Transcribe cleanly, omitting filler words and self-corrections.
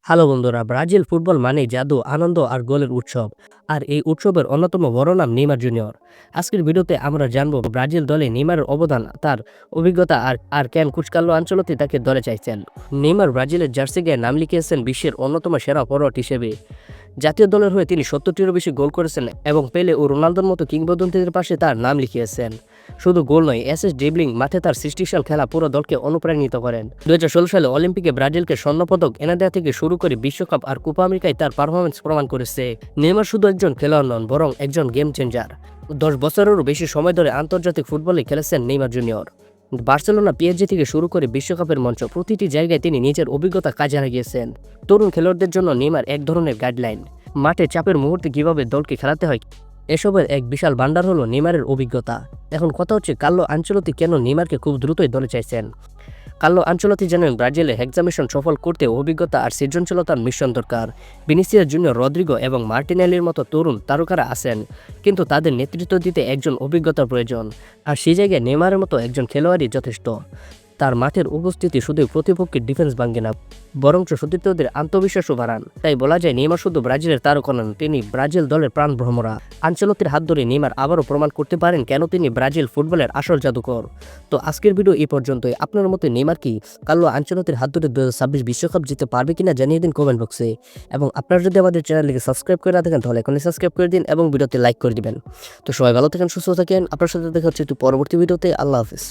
Hello বন্ধুরা, Brazil football মানেই জাদু, আনন্দ আর গোলের উৎসব। আর এই উৎসবের অন্যতম বড় নাম নেইমার জুনিয়র। আজকের ভিডিওতে আমরা জানবো ব্রাজিল দলে নেইমারের অবদান, তার অভিজ্ঞতা আর কেন কোচ কার্লো আনচেলত্তি তাকে দলে চাইছেন। নেইমার ব্রাজিলের জার্সি গায়ে নাম লিখিয়েছেন বিশ্বের অন্যতম সেরা ফরোয়ার্ড হিসেবে। জাতীয় দলের হয়ে তিনি ৭০টিরও বেশি গোল করেছেন এবং পেলে ও রোনালদোর মতো কিংবদন্তিদের পাশে তার নাম লিখিয়েছেন। শুধু গোল নয়, অ্যাসিস্ট, ড্রিবলিং, মাঠে তার সৃষ্টিশীল খেলা পুরো দলকে অনুপ্রাণিত করেন। ২০১৬ সালে অলিম্পিকে ব্রাজিলকে স্বর্ণপদক এনে দেওয়া থেকে শুরু করে বিশ্বকাপ আর কোপা আমেরিকায় তার পারফরমেন্স প্রমাণ করেছে। নেইমার শুধু একজন খেলোয়াড় নন, বরং একজন গেম চেঞ্জার। ১০ বছরেরও বেশি সময় ধরে আন্তর্জাতিক ফুটবলে খেলেছেন নেইমার জুনিয়র। বার্সেলোনা, পিএসজি থেকে শুরু করে বিশ্বকাপের মঞ্চ, প্রতিটি জায়গায় তিনি নিজের অভিজ্ঞতা কাজে লাগিয়েছেন। তরুণ খেলোয়াড়দের জন্য নেইমার এক ধরনের গাইডলাইন। মাঠে চাপের মুহূর্তে কিভাবে দলকে খেলাতে হয়, এসবের এক বিশাল ভান্ডার হলো নেইমারের অভিজ্ঞতা। এখন কথা হচ্ছে, কার্লো আনচেলত্তি কেন নেইমারকে খুব দ্রুতই দলে চাইছেন। কার্লো আনচেলত্তি জানেন ব্রাজিলে হেক্সা মিশন সফল করতে অভিজ্ঞতা আর সৃজনশীলতার মিশ্রণ দরকার। ভিনিসিয়াস জুনিয়র, রদ্রিগো এবং মার্টিনেলির মতো তরুণ তারকারা আছেন, কিন্তু তাদের নেতৃত্ব দিতে একজন অভিজ্ঞতার প্রয়োজন। আর সেই জায়গায় নেইমারের মতো একজন খেলোয়াড়ই যথেষ্ট। তার মাঠের উপস্থিতি শুধু প্রতিপক্ষের ডিফেন্স ভাঙে না, বরঞ্চ সতীর্থদের আত্মবিশ্বাসও বাড়ান। তাই বলা যায়, নেইমার শুধু ব্রাজিলের তারকা নন, তিনি ব্রাজিল দলের প্রাণ ভ্রমরা। আনচেলত্তির হাত ধরে নেইমার আবারও প্রমাণ করতে পারেন কেন তিনি ব্রাজিল ফুটবলের আসল জাদুকর। তো আজকের ভিডিও এই পর্যন্তই। আপনার মতে নেইমার কি কার্লো আনচেলত্তির হাত ধরে ২০২৬ বিশ্বকাপ জিতে পারবে কিনা জানিয়ে দিন কমেন্ট বক্সে। এবং আপনারা যদি আমাদের চ্যানেলটিকে সাবস্ক্রাইব করে না থাকেন তাহলে এখনই সাবস্ক্রাইব করে দিন এবং ভিডিওতে লাইক করে দিবেন। তো সবাই ভালো থাকেন, সুস্থ থাকেন। আপনার সাথে দেখা হচ্ছে একটু পরবর্তী ভিডিওতে। আল্লাহ হাফিজ।